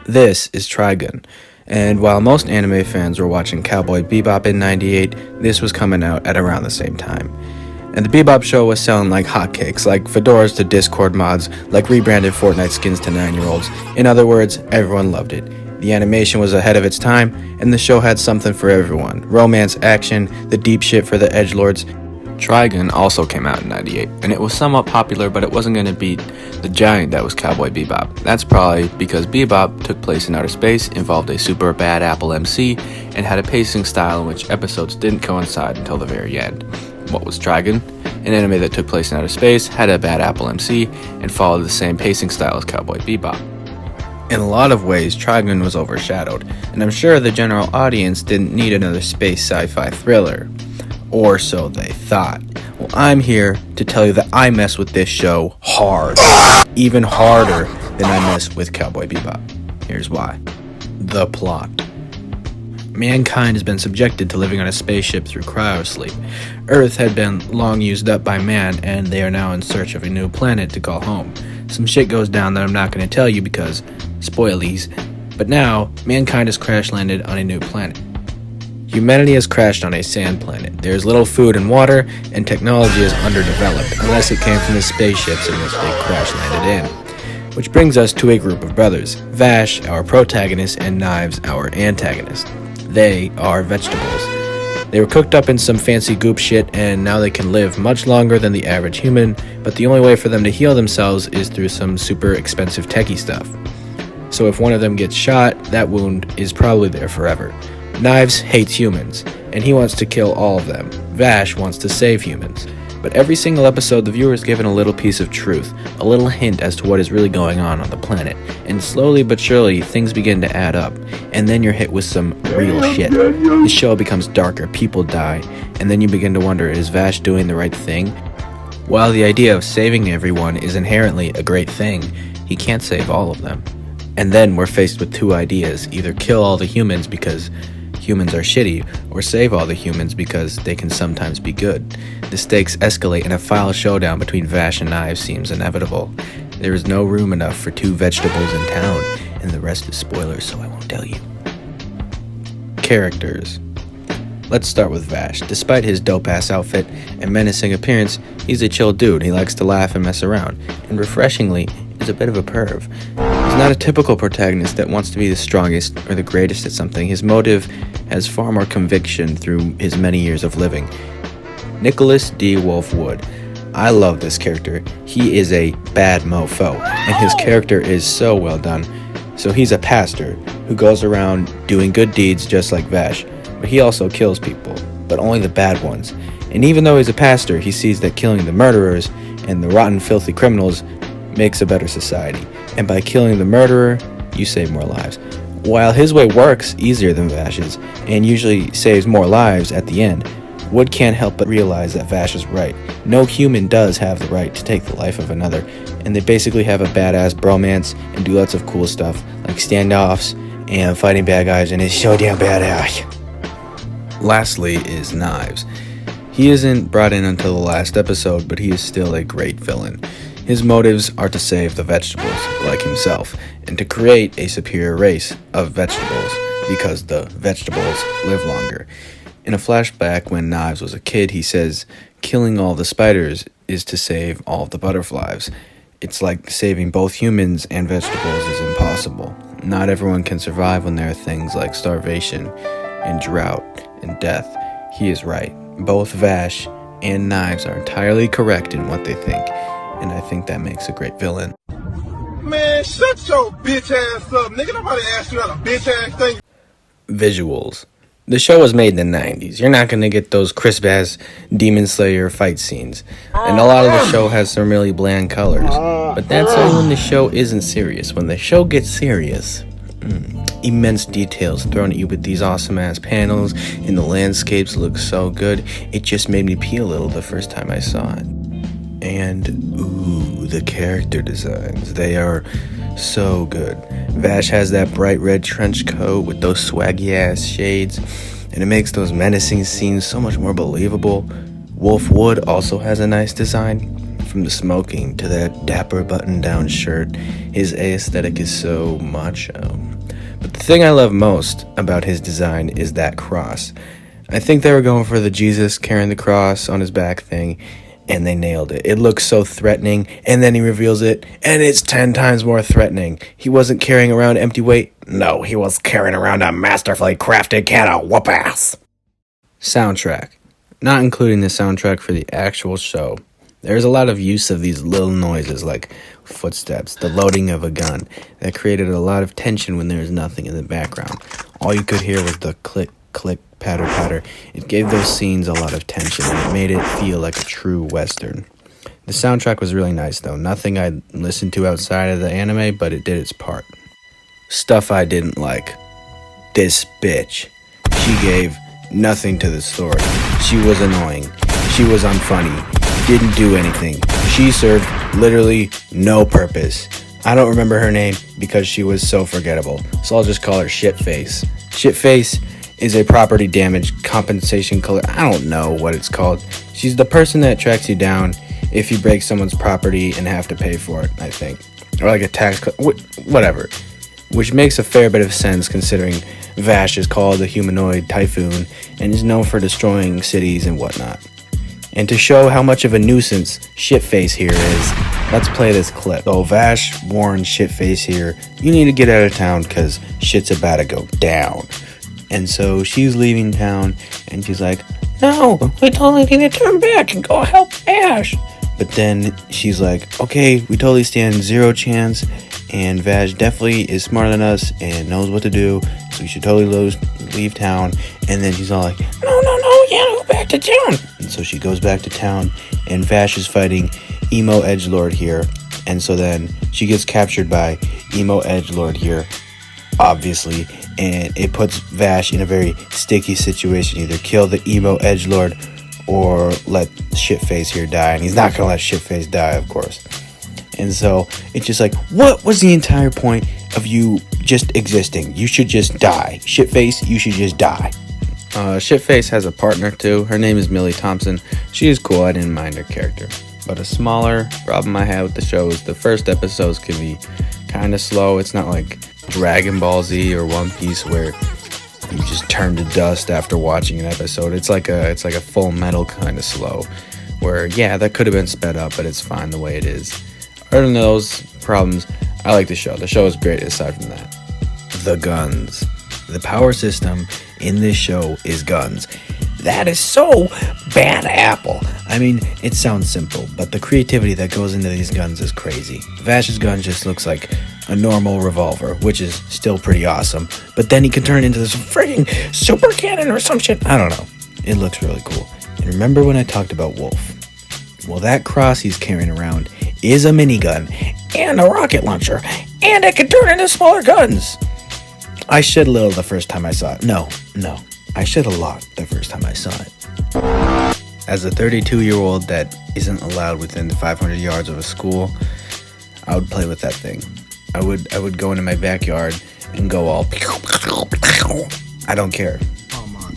This is Trigun, and while most anime fans were watching Cowboy Bebop in '98, this was coming out at around the same time. And the Bebop show was selling like hotcakes, like fedoras to Discord mods, like rebranded Fortnite skins to 9-year-olds. In other words, everyone loved it. The animation was ahead of its time, and the show had something for everyone. Romance, action, the deep shit for the edgelords. Trigun also came out in '98, and it was somewhat popular, but it wasn't going to beat the giant that was Cowboy Bebop. That's probably because Bebop took place in outer space, involved a super bad Apple MC, and had a pacing style in which episodes didn't coincide until the very end. What was Trigun? An anime that took place in outer space, had a bad Apple MC, and followed the same pacing style as Cowboy Bebop. In a lot of ways, Trigun was overshadowed, and I'm sure the general audience didn't need another space sci-fi thriller. Or so they thought. Well, I'm here to tell you that I mess with this show hard. Even harder than I mess with Cowboy Bebop. Here's why. The plot. Mankind has been subjected to living on a spaceship through cryosleep. Earth had been long used up by man, and they are now in search of a new planet to call home. Some shit goes down that I'm not going to tell you because, spoilies, but now, mankind has crash-landed on a new planet. Humanity has crashed on a sand planet. There is little food and water, and technology is underdeveloped, unless it came from the spaceships in which they crash-landed in. Which brings us to a group of brothers. Vash, our protagonist, and Knives, our antagonist. They are vegetables. They were cooked up in some fancy goop shit, and now they can live much longer than the average human, but the only way for them to heal themselves is through some super expensive techie stuff. So if one of them gets shot, that wound is probably there forever. Knives hates humans, and he wants to kill all of them. Vash wants to save humans. But every single episode, the viewer is given a little piece of truth, a little hint as to what is really going on the planet. And slowly but surely, things begin to add up, and then you're hit with some real shit. The show becomes darker, people die, and then you begin to wonder, is Vash doing the right thing? While the idea of saving everyone is inherently a great thing, he can't save all of them. And then we're faced with two ideas, either kill all the humans because humans are shitty, or save all the humans because they can sometimes be good. The stakes escalate and a final showdown between Vash and Knives seems inevitable. There is no room enough for two vegetables in town, and the rest is spoilers, so I won't tell you. Characters. Let's start with Vash. Despite his dope-ass outfit and menacing appearance, he's a chill dude. He likes to laugh and mess around, and refreshingly, is a bit of a perv. He's not a typical protagonist that wants to be the strongest or the greatest at something. His motive has far more conviction through his many years of living. Nicholas D. Wolfwood. I love this character. He is a bad mofo, and his character is so well done. So he's a pastor who goes around doing good deeds just like Vash, but he also kills people, but only the bad ones. And even though he's a pastor, he sees that killing the murderers and the rotten, filthy criminals makes a better society. And by killing the murderer, you save more lives. While his way works easier than Vash's, and usually saves more lives at the end, Wood can't help but realize that Vash is right. No human does have the right to take the life of another, and they basically have a badass bromance and do lots of cool stuff, like standoffs and fighting bad guys, and it's so damn badass. Lastly is Knives. He isn't brought in until the last episode, but he is still a great villain. His motives are to save the vegetables, like himself, and to create a superior race of vegetables, because the vegetables live longer. In a flashback when Knives was a kid, he says, killing all the spiders is to save all the butterflies. It's like saving both humans and vegetables is impossible. Not everyone can survive when there are things like starvation and drought and death. He is right. Both Vash and Knives are entirely correct in what they think, and I think that makes a great villain. Man, shut your bitch ass up, nigga. Nobody asked you that a bitch ass thing. Visuals. The show was made in the 90s. You're not going to get those crisp-ass Demon Slayer fight scenes. And a lot of the show has some really bland colors. But that's only when the show isn't serious. When the show gets serious, immense details thrown at you with these awesome-ass panels, and the landscapes look so good. It just made me pee a little the first time I saw it. And, ooh, the character designs. They are so good. Vash has that bright red trench coat with those swaggy ass shades, and it makes those menacing scenes so much more believable. Wolfwood also has a nice design. From the smoking to that dapper button-down shirt, his aesthetic is so macho. But the thing I love most about his design is that cross. I think they were going for the Jesus carrying the cross on his back thing, and they nailed it. It looks so threatening, and then he reveals it, and it's 10 times more threatening. He wasn't carrying around empty weight. No, he was carrying around a masterfully crafted can of whoop-ass. Soundtrack. Not including the soundtrack for the actual show. There's a lot of use of these little noises like footsteps, the loading of a gun, that created a lot of tension when there was nothing in the background. All you could hear was the click, click, patter, patter. It gave those scenes a lot of tension, and it made it feel like a true Western. The soundtrack was really nice, though. Nothing I'd listened to outside of the anime, but it did its part. Stuff I didn't like. This bitch. She gave nothing to the story. She was annoying. She was unfunny. Didn't do anything. She served literally no purpose. I don't remember her name because she was so forgettable, so I'll just call her Shitface. Shitface is a property damage compensation color. I don't know what it's called. She's the person that tracks you down if you break someone's property and have to pay for it, I think. Or like a tax, whatever. Which makes a fair bit of sense considering Vash is called the humanoid typhoon and is known for destroying cities and whatnot. And to show how much of a nuisance Shitface here is, let's play this clip. So Vash warns Shitface here, you need to get out of town because shit's about to go down. And so she's leaving town and she's like, no, we totally need to turn back and go help Vash. But then she's like, okay, we totally stand zero chance, and Vash definitely is smarter than us and knows what to do, so we should totally leave town. And then she's all like, no, yeah, go back to town. And so she goes back to town, and Vash is fighting Emo Edgelord here. And so then she gets captured by Emo Edgelord here, obviously, and it puts Vash in a very sticky situation. Either kill the Emo Edgelord or let Shitface here die, and he's not gonna let Shitface die, of course. And so it's just like, what was the entire point of you just existing? You should just die. Shitface, you should just die. Shitface has a partner too. Her name is Millie Thompson. She is cool. I didn't mind her character. But a smaller problem I had with the show is the first episodes can be kind of slow. It's not like Dragon Ball Z or One Piece where you just turn to dust after watching an episode. It's like a Full Metal kind of slow, where yeah, that could have been sped up, but it's fine the way it is. Other than those problems, I like the show. The show is great aside from that. The guns. The power system in this show is guns. That is so bad apple. I mean, it sounds simple, but the creativity that goes into these guns is crazy. Vash's gun just looks like a normal revolver, which is still pretty awesome, but then he can turn it into this freaking super cannon or some shit. I don't know. It looks really cool. And remember when I talked about Wolf? Well, that cross he's carrying around is a minigun and a rocket launcher, and it can turn into smaller guns. I shed a little the first time I saw it. No. I shed a lot the first time I saw it. As a 32-year-old that isn't allowed within the 500 yards of a school, I would play with that thing. I would go into my backyard and go all... I don't care.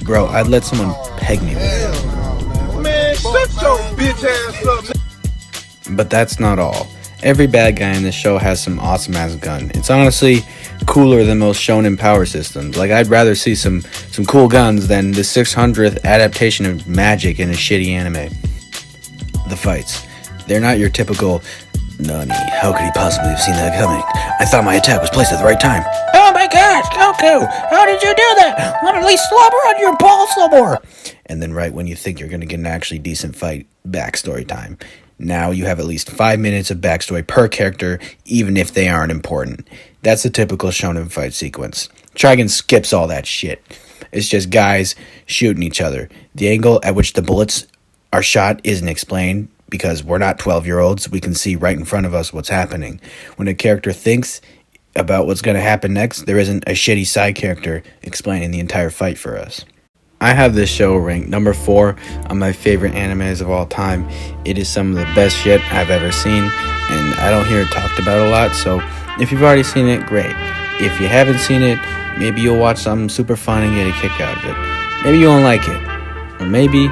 Bro, I'd let someone peg me with it. Man, shut your bitch ass up. But that's not all. Every bad guy in this show has some awesome-ass gun. It's honestly cooler than most shonen power systems. Like, I'd rather see some cool guns than the 600th adaptation of magic in a shitty anime. The fights. They're not your typical, Nani, how could he possibly have seen that coming? I thought my attack was placed at the right time. Oh my gosh, Goku, how did you do that? Literally slobber on your balls some more. And then right when you think you're going to get an actually decent fight, backstory time. Now you have at least 5 minutes of backstory per character, even if they aren't important. That's a typical shonen fight sequence. Trigun skips all that shit. It's just guys shooting each other. The angle at which the bullets are shot isn't explained, because we're not 12-year-olds. We can see right in front of us what's happening. When a character thinks about what's going to happen next, there isn't a shitty side character explaining the entire fight for us. I have this show ranked number 4 on my favorite animes of all time. It is some of the best shit I've ever seen, and I don't hear it talked about a lot, so if you've already seen it, great. If you haven't seen it, maybe you'll watch something super fun and get a kick out of it. Maybe you won't like it, or maybe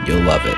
you'll love it.